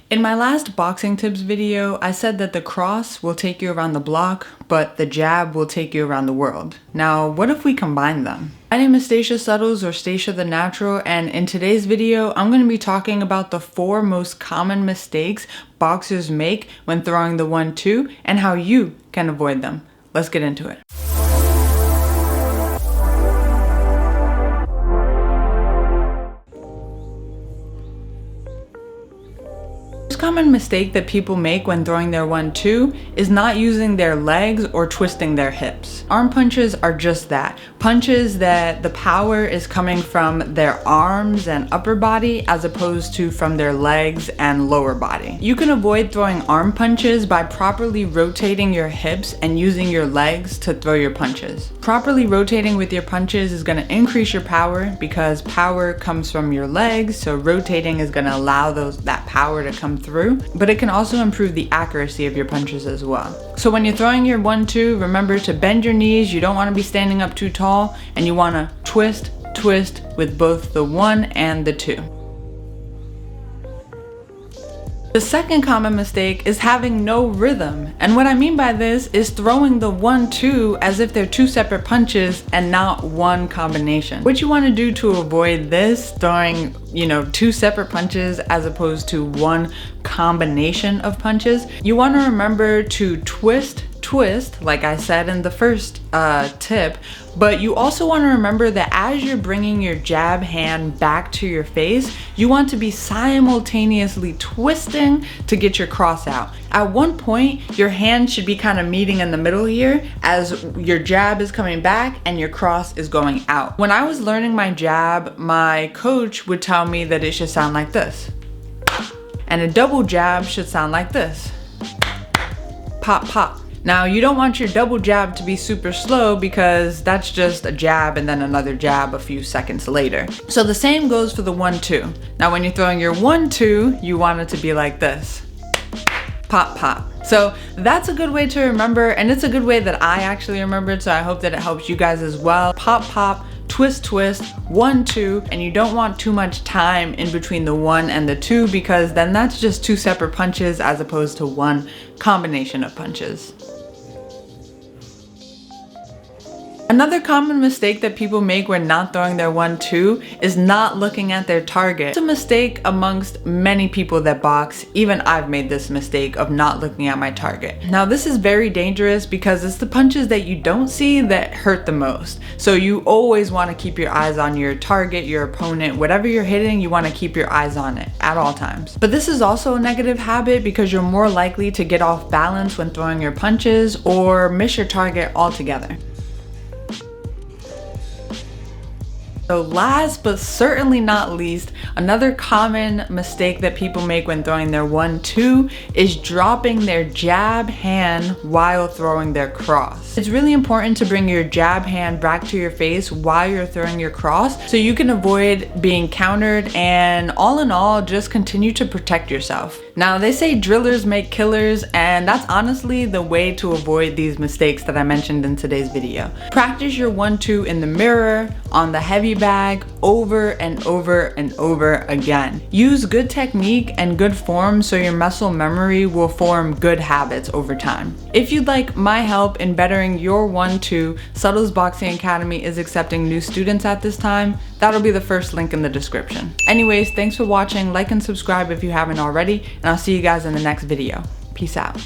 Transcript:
In my last boxing tips video, I said that the cross will take you around the block, but the jab will take you around the world. Now, what if we combine them? My name is Stacia Suttles, or Stacia the Natural, and in today's video, I'm going to be talking about the 4 most common mistakes boxers make when throwing the 1-2 and how you can avoid them. Let's get into it. The most common mistake that people make when throwing their 1-2 is not using their legs or twisting their hips. Arm punches are just that. Punches that the power is coming from their arms and upper body as opposed to from their legs and lower body. You can avoid throwing arm punches by properly rotating your hips and using your legs to throw your punches. Properly rotating with your punches is going to increase your power because power comes from your legs, so rotating is going to allow that power to come through, but it can also improve the accuracy of your punches as well. So when you're throwing your 1-2, remember to bend your knees. You don't want to be standing up too tall, and you want to twist with both the 1 and the 2. The second common mistake is having no rhythm. And what I mean by this is throwing the 1-2 as if they're 2 separate punches and not one combination. What you want to do to avoid this, throwing 2 separate punches as opposed to one combination of punches, you want to remember to twist like I said in the first tip, but you also want to remember that as you're bringing your jab hand back to your face, you want to be simultaneously twisting to get your cross out. At one point, your hand should be kind of meeting in the middle here as your jab is coming back and your cross is going out. When I was learning my jab, my coach would tell me that it should sound like this. And a double jab should sound like this. Pop, pop. Now, you don't want your double jab to be super slow because that's just a jab and then another jab a few seconds later. So the same goes for the 1-2. Now, when you're throwing your 1-2, you want it to be like this. Pop, pop. So that's a good way to remember, and it's a good way that I actually remembered, so I hope that it helps you guys as well. Pop, pop, twist, 1-2, and you don't want too much time in between the 1 and the 2 because then that's just 2 separate punches as opposed to one combination of punches. Another common mistake that people make when not throwing their 1-2 is not looking at their target. It's a mistake amongst many people that box. Even I've made this mistake of not looking at my target. Now, this is very dangerous because it's the punches that you don't see that hurt the most. So you always want to keep your eyes on your target, your opponent, whatever you're hitting, you want to keep your eyes on it at all times. But this is also a negative habit because you're more likely to get off balance when throwing your punches or miss your target altogether. So last but certainly not least, another common mistake that people make when throwing their 1-2 is dropping their jab hand while throwing their cross. It's really important to bring your jab hand back to your face while you're throwing your cross so you can avoid being countered and all in all, just continue to protect yourself. Now, they say drillers make killers, and that's honestly the way to avoid these mistakes that I mentioned in today's video. Practice your 1-2 in the mirror, on the heavy bag, over and over and over again. Use good technique and good form so your muscle memory will form good habits over time. If you'd like my help in bettering your 1-2, Suttles Boxing Academy is accepting new students at this time. That'll be the first link in the description. Anyways, thanks for watching. Like and subscribe if you haven't already, and I'll see you guys in the next video. Peace out.